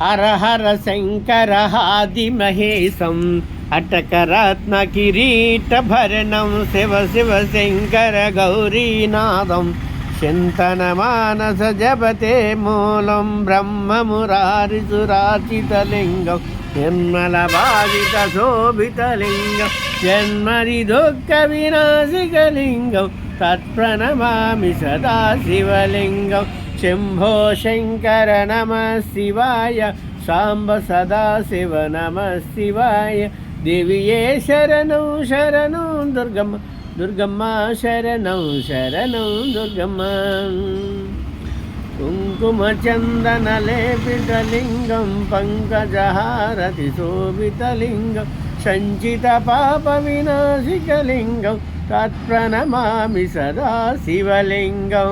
హర హర శంకర ఆదిమహేశం అటకరత్న కిరీటభరణం శివ శివ శంకర గౌరీనాథం చింతన మానస జపతే మూలం బ్రహ్మమురారిసురాచితలింగం నిర్మల బాధిత శోభితలింగం జన్మది దుఃఖ వినాశికలింగం తత్ప్రణమామి సదా శివలింగం శంభో శంకర నమ శివాయ సాంబ సదా శివ నమ శివాయ దేవియే శరణం శరణం దుర్గమ్మ దుర్గమ్మ శరణం శరణం దుర్గమ్మ కుంకుమ చందన లేపితలింగం పంకజహారతి శోభితలింగం సంచిత పాప వినాశికలింగం తత్ప్రణమామి సదా శివలింగం